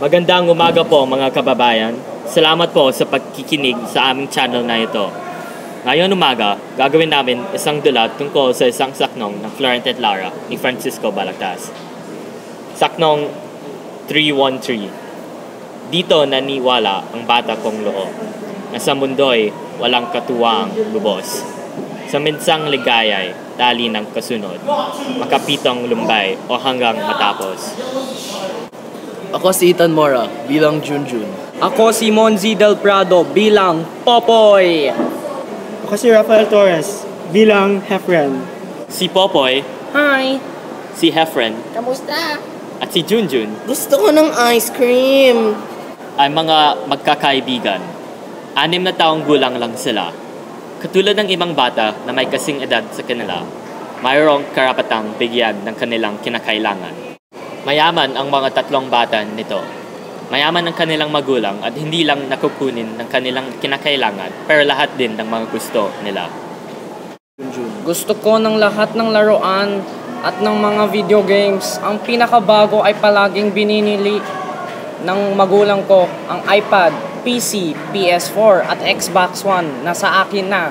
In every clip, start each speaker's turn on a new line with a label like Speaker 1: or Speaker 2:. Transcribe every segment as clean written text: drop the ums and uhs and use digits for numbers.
Speaker 1: Magandang umaga po mga kababayan. Salamat po sa pagkikinig sa aming channel na ito. Ngayon umaga, gagawin namin isang dulat tungkol sa isang saknong ng Florent at Lara ni Francisco Balagtas. Saknong 313. Dito naniwala ang bata kong loo na sa mundo'y walang katuwang lubos. Sa minsang ligaya'y tali ng kasunod, makapitong lumbay o hanggang matapos.
Speaker 2: Ako si Ethan Mora bilang Junjun.
Speaker 3: Ako si Monzi Del Prado bilang Popoy.
Speaker 4: Ako si Rafael Torres bilang Hefren.
Speaker 1: Si Popoy,
Speaker 3: Hi!
Speaker 1: si Hefren,
Speaker 5: Kamusta?
Speaker 1: at si Junjun
Speaker 5: Gusto ko ng ice cream.
Speaker 1: ay mga magkakaibigan. 6 na taong gulang lang sila. Katulad ng ibang bata na may kasing edad sa kanila, mayroong karapatang bigyan ng kanilang kinakailangan. Mayaman ang mga tatlong bata nito. Mayaman ang kanilang magulang at hindi lang nakukunin ng kanilang kinakailangan pero lahat din ng mga gusto nila.
Speaker 3: Gusto ko ng lahat ng laruan at ng mga video games. Ang pinakabago ay palaging bininili ng magulang ko ang iPad, PC, PS4 at Xbox One na sa akin na.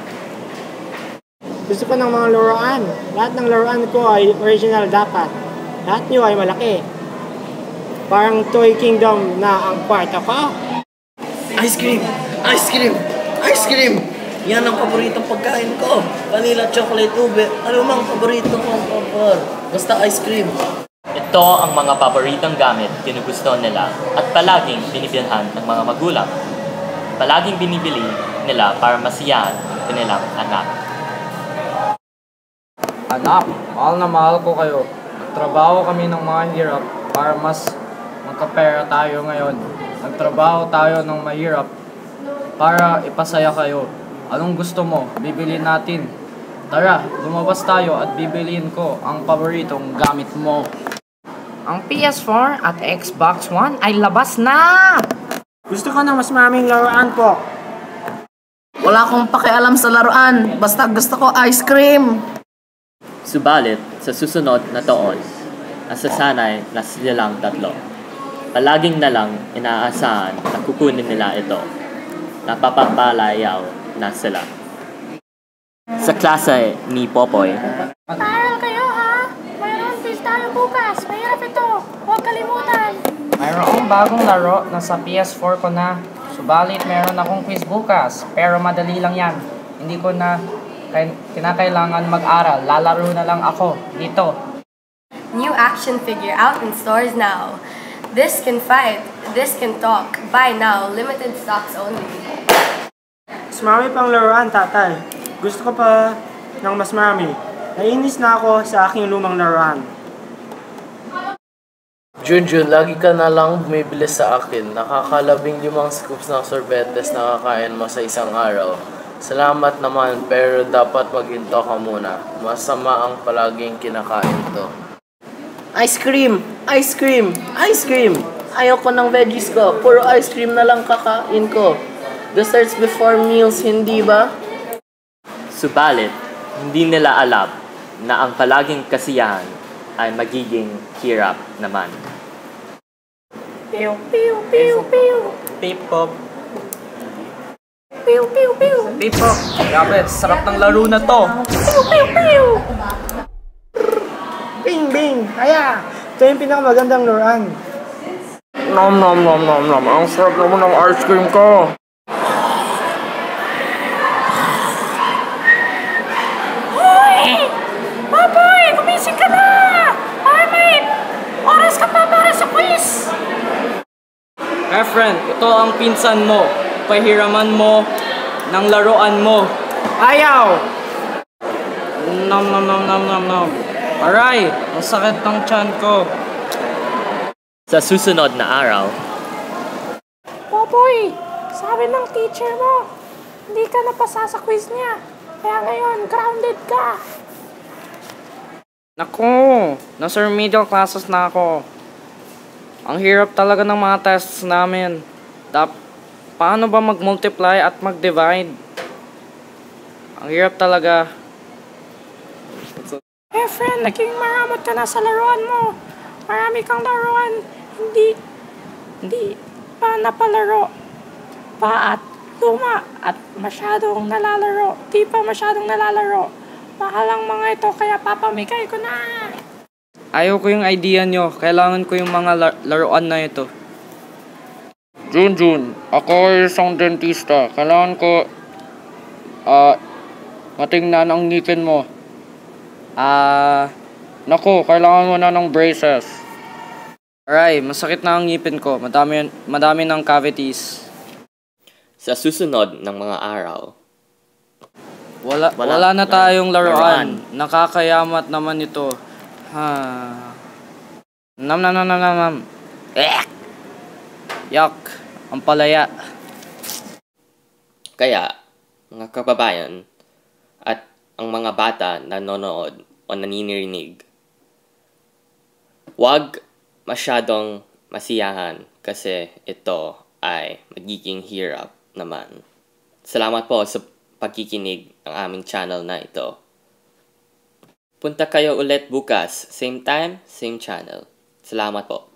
Speaker 4: Gusto ko ng mga laruan. Lahat ng laruan ko ay original dapat. Lahat niyo ay malaki. Parang Toy Kingdom na ang kwarto ko.
Speaker 2: Ice cream! Ice cream! Ice cream! Yan ang paboritong pagkain ko. Vanilla chocolate ube. Ano mang paborito kong pabor. Basta ice cream.
Speaker 1: Ito ang mga paboritong gamit ginugusto nila at palaging binibilhan ng mga magulang. Palaging binibili nila para masiyahan ang kanilang anak.
Speaker 3: Anak, mahal na mahal ko kayo. Nagtrabaho kami ng mga hirap para mas magkapera tayo ngayon. Nagtrabaho tayo ng mahirap para ipasaya kayo. Anong gusto mo? Bibilin natin. Tara, lumabas tayo at bibiliin ko ang paboritong gamit mo. Ang PS4 at Xbox One ay labas na!
Speaker 4: Gusto ko ng mas maraming laruan po.
Speaker 5: Wala akong pakialam sa laruan. Basta gusto ko ice cream.
Speaker 1: Subalit, sa susunod na taon, nasasanay na silang tatlo. Palaging nalang inaasahan na kukunin nila ito. Napapapalayaw na sila. Sa klase ni Popoy,
Speaker 6: Paaral kayo ha! Mayroon quiz tayo bukas. Mahirap ito. Huwag kalimutan.
Speaker 3: Mayroong bagong laro na sa PS4 ko na. Subalit meron akong quiz bukas. Pero madali lang yan. Hindi ko na kinakailangan mag-aral. Lalaro na lang ako dito.
Speaker 7: New action figure out in stores now. This can fight, this can talk. Buy now, limited stocks only.
Speaker 4: Mas marami pang laruan, tatay. Gusto ko pa ng mas marami. Nainis na ako sa aking lumang laruan.
Speaker 2: Junjun, lagi ka na lang bumibili sa akin. Nakakalabing 5 scoops ng sorbetes na kakain mo sa isang araw. Salamat naman, pero dapat maghinto ka muna. Masama ang palaging kinakain to.
Speaker 5: Ice cream! Ice cream! Ice cream! Ayoko ng veggies ko. Puro ice cream na lang kakain ko. Desserts before meals, hindi ba?
Speaker 1: subalit hindi nila alam na ang palaging kasiyahan ay magiging hirap naman.
Speaker 6: Pew, pew, pew, pew.
Speaker 3: Pipop.
Speaker 6: Pew, pew, pew.
Speaker 3: Pipop. Grabe, sarap ng laro na to.
Speaker 6: Pew, pew, pew.
Speaker 4: Bing, bing! Kaya! Ito yung pinakamagandang laruan.
Speaker 3: Nom nom nom nom nom. Ang sarap naman ng ice cream ko.
Speaker 6: Hoy! Baboy! Gumising ka na! Marmite! Oras ka pa para sa quiz!
Speaker 3: Friend, ito ang pinsan mo. Pahiraman mo ng laruan mo.
Speaker 4: Ayaw!
Speaker 3: Nom nom nom nom nom nom. Aray, ang sakit ng tiyan ko.
Speaker 1: Sa susunod na araw,
Speaker 6: Popoy! Sabi ng teacher mo, hindi ka napasa sa quiz niya. Kaya ngayon, grounded ka.
Speaker 3: Naku, nasa remedial classes na ako. Ang hirap talaga ng mga tests namin. Paano ba mag-multiply at mag-divide? Ang hirap talaga.
Speaker 6: Friend, naging maramot ka na sa laruan mo. Marami kang laruan. Hindi pa napalaro pa at luma at masyadong nalalaro. Di pa masyadong nalalaro. Mahal ang mga ito kaya papamigay ko na.
Speaker 3: Ayaw ko yung idea nyo. Kailangan ko yung mga laruan na ito. Junjun, ako ay isang dentista. Kailangan ko matingnan ang ngipin mo. Naku, kailangan mo na ng braces. Aray, masakit na ang ngipin ko. Madami ng cavities.
Speaker 1: Sa susunod ng mga araw,
Speaker 3: Wala na tayong laruan. Nakakayamat naman ito. Nam. Yak, ang palaya.
Speaker 1: kaya mga kababayan at ang mga bata na nanonood o nanininig, huwag masyadong masiyahan kasi ito ay magiging hirap naman. Salamat po sa pagkikinig ng aming channel na ito. Punta kayo ulit bukas, same time, same channel. Salamat po.